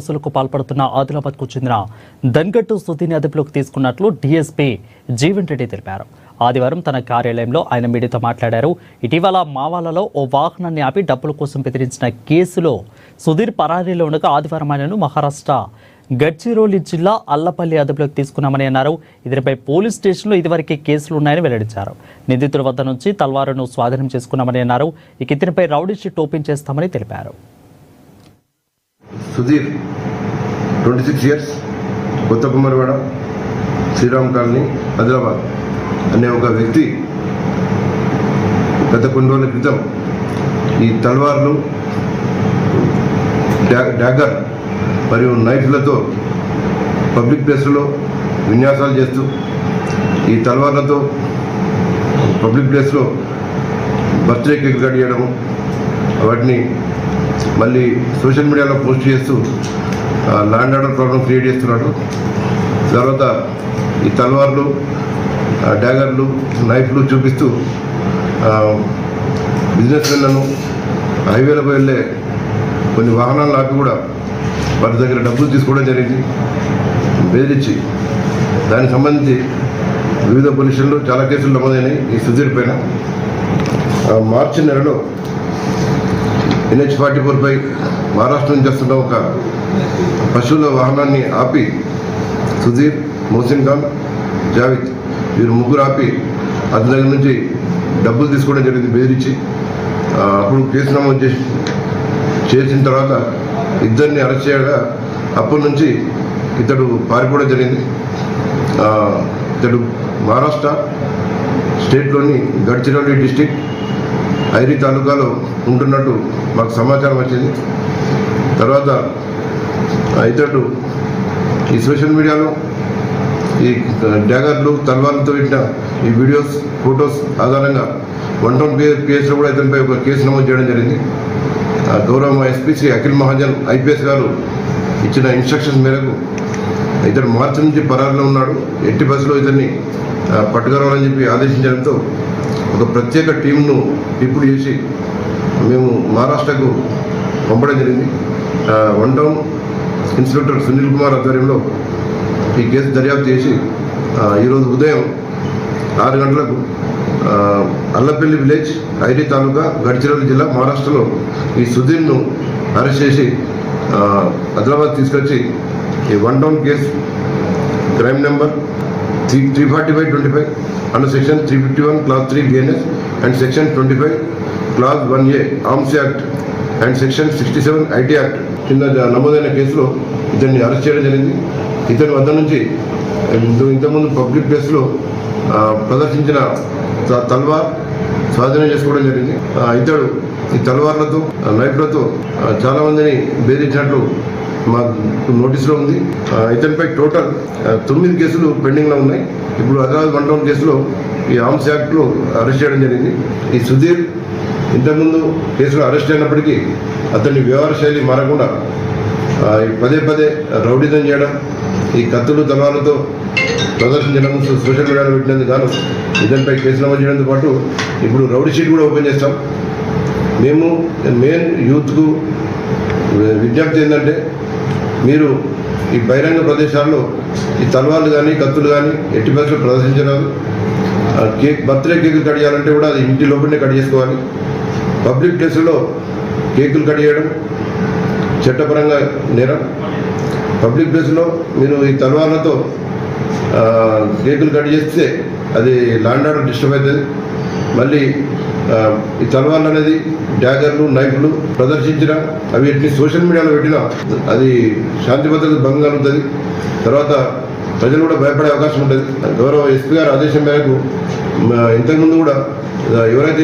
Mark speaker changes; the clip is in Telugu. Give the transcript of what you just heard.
Speaker 1: కేసులకు పాల్పడుతున్న ఆదిలాబాద్కు చెందిన ధన్గట్టు సుధీని అదుపులోకి తీసుకున్నట్లు డీఎస్పీ జీవన్ రెడ్డి తెలిపారు. ఆదివారం తన కార్యాలయంలో ఆయన మీడియాతో మాట్లాడారు. ఇటీవల మావాలలో ఓ వాహనాన్ని ఆపి డబ్బుల కోసం బెదిరించిన కేసులో సుధీర్ పరారీలో ఉండగా ఆదివారం ఆయనను మహారాష్ట్ర గడ్చిరోలి జిల్లా అల్లపల్లి అదుపులోకి తీసుకున్నామని అన్నారు. ఇదిపై పోలీస్ స్టేషన్లో ఇదివరకే కేసులు ఉన్నాయని వెల్లడించారు. నిందితుల వద్ద నుంచి తల్వారును స్వాధీనం చేసుకున్నామని అన్నారు. ఇక ఇతనిపై రౌడీ షీట్ ఓపెన్ చేస్తామని తెలిపారు.
Speaker 2: సుధీర్ 26 years, కొత్త కుమార్వాడ, శ్రీరామ్ కాలనీ, ఆదిలాబాద్ అనే ఒక వ్యక్తి గత కొన్ని రోజుల క్రితం ఈ తల్వార్లు, డాగర్ మరియు నైఫ్లతో పబ్లిక్ ప్లేస్లలో విన్యాసాలు చేస్తూ ఈ తల్వార్లతో పబ్లిక్ ప్లేస్లో బర్త్డే కేక్ కట్ చేయడము, వాటిని మళ్ళీ సోషల్ మీడియాలో పోస్ట్ చేస్తూ ల్యాండ్ ఆర్డర్ ప్రాబ్లం క్రియేట్ చేస్తున్నాడు. తర్వాత ఈ తల్వార్లు, డాగర్లు, నైఫ్లు చూపిస్తూ బిజినెస్ మెన్లను, హైవేలకు వెళ్ళే కొన్ని వాహనాలను ఆపి కూడా వారి దగ్గర డబ్బులు తీసుకోవడం జరిగింది, బెదిరించి. దానికి సంబంధించి వివిధ పోలీసులు చాలా కేసులు నమోదైనాయి ఈ సుధీర్ పైన. మార్చి నెలలో NH-44 పై మహారాష్ట్ర నుంచి వస్తున్న ఒక పశువుల వాహనాన్ని ఆపి సుధీర్, మోసిన్ ఖాన్, జావేద్ వీరు ముగ్గురు ఆపి అతని దగ్గర నుంచి డబ్బులు తీసుకోవడం జరిగింది బెదిరించి. అప్పుడు కేసు నమోదు చేసిన తర్వాత ఇద్దరిని అరెస్ట్ చేయగా అప్పటి నుంచి ఇతడు పారిపోవడం జరిగింది. ఇతడు మహారాష్ట్ర స్టేట్లోని గడ్చిరోలి డిస్టిక్ ఐరి తాలూకాలో ఉంటున్నట్టు మాకు సమాచారం వచ్చింది. తర్వాత ఇతడు ఈ సోషల్ మీడియాలో ఈ డాగర్లు, తల్వార్లతో పెట్టిన ఈ వీడియోస్, ఫొటోస్ ఆధారంగా 1 కేసులో కూడా ఇతనిపై ఒక కేసు నమోదు చేయడం జరిగింది. గౌరవ ఎస్పీ శ్రీ అఖిల్ మహాజన్ IPS గారు ఇచ్చిన ఇన్స్ట్రక్షన్స్ మేరకు ఇతడు మార్చి నుంచి పరారీలో ఉన్నాడు. ఎట్టి బస్సులో ఇతన్ని పట్టుకురావాలని చెప్పి ఆదేశించడంతో ఒక ప్రత్యేక టీంను డిప్యూట్ చేసి మేము మహారాష్ట్రకు పంపడం జరిగింది. 1 టౌన్ ఇన్స్పెక్టర్ సునీల్ కుమార్ ఆధ్వర్యంలో ఈ కేసు దర్యాప్తు చేసి ఈరోజు ఉదయం 6 గంటలకు అల్లపల్లి విలేజ్, ఐరి తాలూకా, గడ్చిరోలి జిల్లా, మహారాష్ట్రలో ఈ సుధీర్ను అరెస్ట్ చేసి ఆదిలాబాద్ తీసుకొచ్చి ఈ 1 town case crime number 340/25 under section 351 class 3 BNS and section 25 class 1A arms act and section 67 IT act కింద నమోదైన కేసులో ఇతన్ని అరెస్ట్ చేయడం జరిగింది. ఇతని వద్ద నుంచి ఇంతకుముందు పబ్లిక్ ప్లేస్లో ప్రదర్శించిన తల్వార్ స్వాధీనం చేసుకోవడం జరిగింది. ఇతడు ఈ తల్వార్లతో, నైఫ్లతో చాలామందిని బెదిరించినట్లు మా నోటీసులో ఉంది. ఇతనిపై టోటల్ 9 కేసులు పెండింగ్లో ఉన్నాయి. ఇప్పుడు ఆదిలాబాద్ 1 టౌన్ కేసులో ఈ ఆర్మ్స్ యాక్ట్లో అరెస్ట్ చేయడం జరిగింది. ఈ సుధీర్ ఇంతకుముందు కేసులో అరెస్ట్ అయినప్పటికీ అతని వ్యవహార శైలి మారకుండా పదే పదే రౌడీజం చేయడం, ఈ కత్తులు, తలవార్లతో ప్రదర్శించడం, సోషల్ మీడియాలో పెట్టినందుకు గాను ఇతనిపై కేసు నమోదు చేయడంతో పాటు ఇప్పుడు రౌడీ షీట్ కూడా ఓపెన్ చేస్తాం. మేము మెయిన్ యూత్కు విజ్ఞప్తి ఏంటంటే, మీరు ఈ బహిరంగ ప్రదేశాల్లో ఈ తల్వార్లు కానీ, కత్తులు కానీ ఎట్టి పరిస్థితుల్లో ప్రదర్శించరాదు. బర్త్డే కేకులు కట్ చేయాలంటే కూడా అది ఇంటి లోపలనే కట్ చేసుకోవాలి. పబ్లిక్ ప్లేసుల్లో కేకులు కట్ చేయడం చట్టపరంగా నేరం. పబ్లిక్ ప్లేస్లో మీరు ఈ తల్వార్లతో కేకులు కట్ చేస్తే అది ల్యాండ్ ఆర్డర్ డిస్టర్బ్ అవుతుంది. మళ్ళీ ఈ తల్వార్లు అనేది డాగర్లు, నైఫ్లు ప్రదర్శించిన అవి ఎట్టి సోషల్ మీడియాలో పెట్టినా అది శాంతి భద్రత భంగం కలుగుతుంది. తర్వాత ప్రజలు కూడా భయపడే అవకాశం ఉంటుంది. గౌరవ SP గారి ఆదేశం మేరకు ఇంతకుముందు కూడా ఎవరైతే